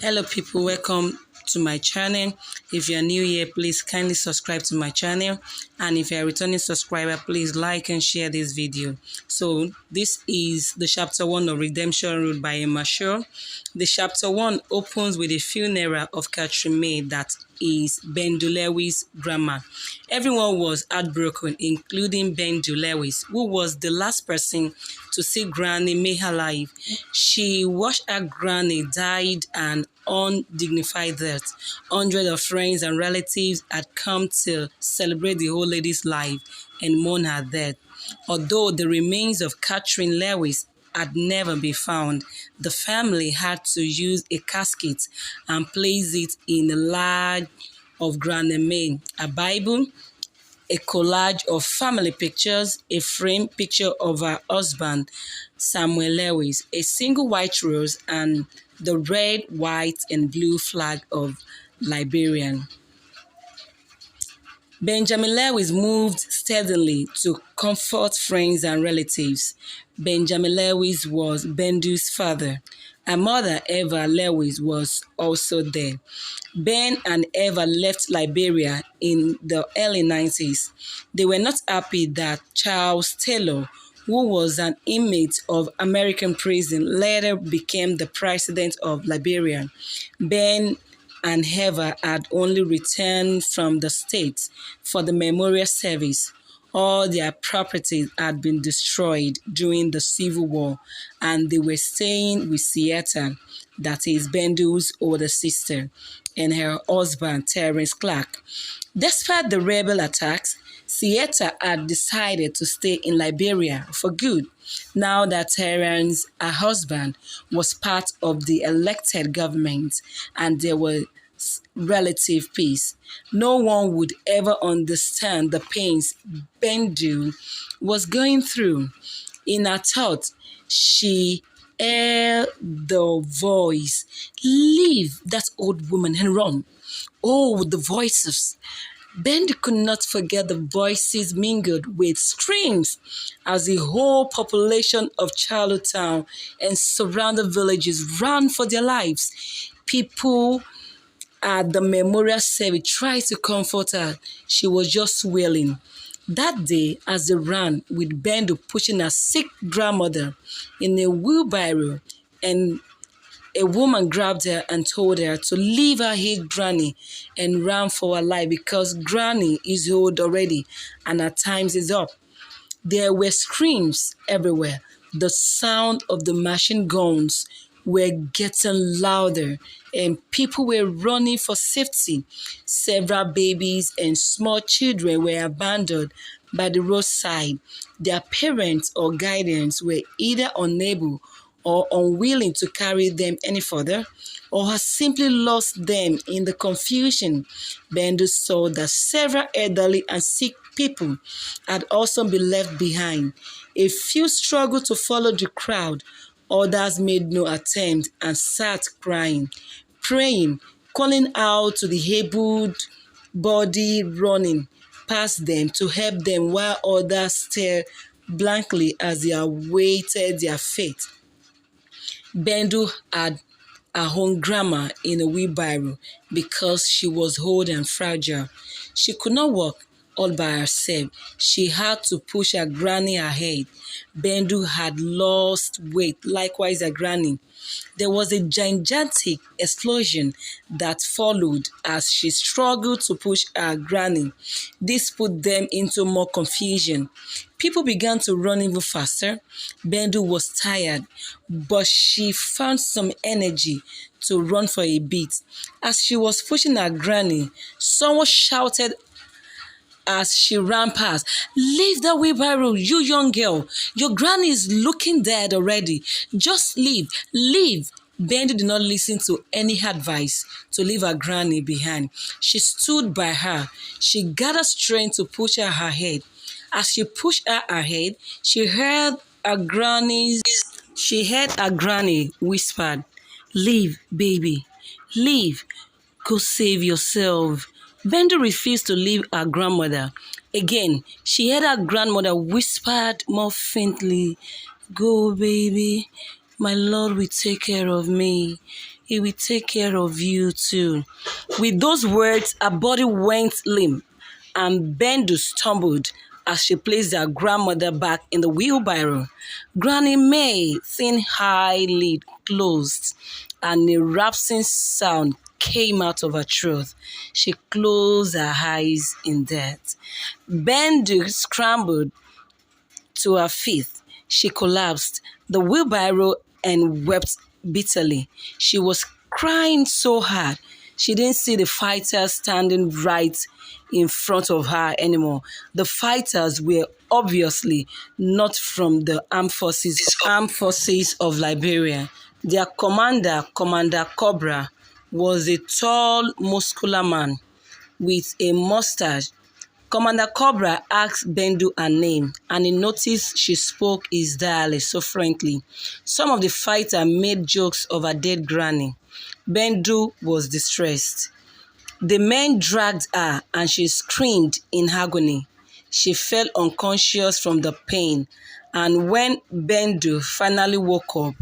Hello people, welcome to my channel. If you are new here, please kindly subscribe to my channel, and if you are a returning subscriber, please like and share this video. So this is the chapter 1 of Redemption Road by Elma Shaw. The chapter 1 opens with a funeral of Catherine May, that is Bendu Lewis' grandma. Everyone was heartbroken, including Bendu Lewis, who was the last person to see Granny May alive. She watched her granny died an undignified death. Hundreds of friends and relatives had come to celebrate the old lady's life and mourn her death. Although the remains of Catherine Lewis had never been found, the family had to use a casket and place it in a large of Granny May, a Bible, a collage of family pictures, a framed picture of her husband, Samuel Lewis, a single white rose, and the red, white, and blue flag of Liberia. Benjamin Lewis moved steadily to comfort friends and relatives. Benjamin Lewis was Bendu's father. Her mother, Eva Lewis, was also there. Ben and Eva left Liberia in the early 90s. They were not happy that Charles Taylor, who was an inmate of American prison, later became the president of Liberia. Ben and Eva had only returned from the States for the memorial service. All their properties had been destroyed during the Civil War, and they were staying with Sieta, that is Bendu's older sister, and her husband, Terence Clark. Despite the rebel attacks, Sieta had decided to stay in Liberia for good. Now that Terence, her husband, was part of the elected government and there was relative peace, no one would ever understand the pains Bendu was going through. In her thought, she heard the voice, "Leave that old woman and run." Oh, the voices. Bendu could not forget the voices mingled with screams as the whole population of Charlottetown and surrounding villages ran for their lives. People at the memorial service tried to comfort her. She was just wailing. That day, as they ran, with Bendu pushing her sick grandmother in a wheelbarrow, and a woman grabbed her and told her to leave her aged granny and ran for her life because Granny is old already and her time is up. There were screams everywhere. The sound of the machine guns were getting louder and people were running for safety. Several babies and small children were abandoned by the roadside. Their parents or guardians were either unable or unwilling to carry them any further, or had simply lost them in the confusion. Bendu saw that several elderly and sick people had also been left behind. A few struggled to follow the crowd, others made no attempt and sat crying, praying, calling out to the able-bodied running past them to help them, while others stared blankly as they awaited their fate. Bendu had her own grandma in a wheelbarrow because she was old and fragile. She could not walk all by herself. She had to push her granny ahead. Bendu had lost weight, likewise her granny. There was a gigantic explosion that followed as she struggled to push her granny. This put them into more confusion. People began to run even faster. Bendu was tired, but she found some energy to run for a bit. As she was pushing her granny, someone shouted as she ran past, "Leave the wheelbarrow, you young girl. Your granny is looking dead already. Just leave, leave." Bendu did not listen to any advice to leave her granny behind. She stood by her. She gathered strength to push her ahead. As she pushed her ahead, she heard her granny whispered, "Leave, baby, leave. Go save yourself." Bendu refused to leave her grandmother. Again, she heard her grandmother whispered more faintly, "Go, baby. My Lord will take care of me. He will take care of you too. With those words, her body went limp, and Bendu stumbled as she placed her grandmother back in the wheelbarrow. Granny May, thin eyelid closed, and a rasping sound came out of her throat. She closed her eyes in death. Bendu scrambled to her feet. She collapsed the wheelbarrow and wept bitterly. She was crying so hard she didn't see the fighters standing right in front of her anymore. The fighters were obviously not from the armed forces of Liberia. Their commander, Commander Cobra, was a tall, muscular man with a mustache. Commander Cobra asked Bendu her name, and he noticed she spoke his dialect so frankly. Some of the fighters made jokes of her dead granny. Bendu was distressed. The men dragged her, and she screamed in agony. She fell unconscious from the pain, and when Bendu finally woke up,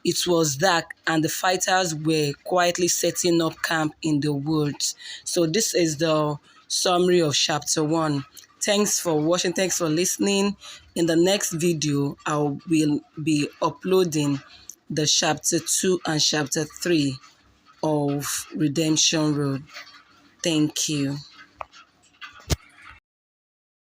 it was dark and the fighters were quietly setting up camp in the woods. So this is the summary of chapter 1. Thanks for watching. Thanks for listening. In the next video, I will be uploading the chapter 2 and chapter 3 of Redemption Road. Thank you.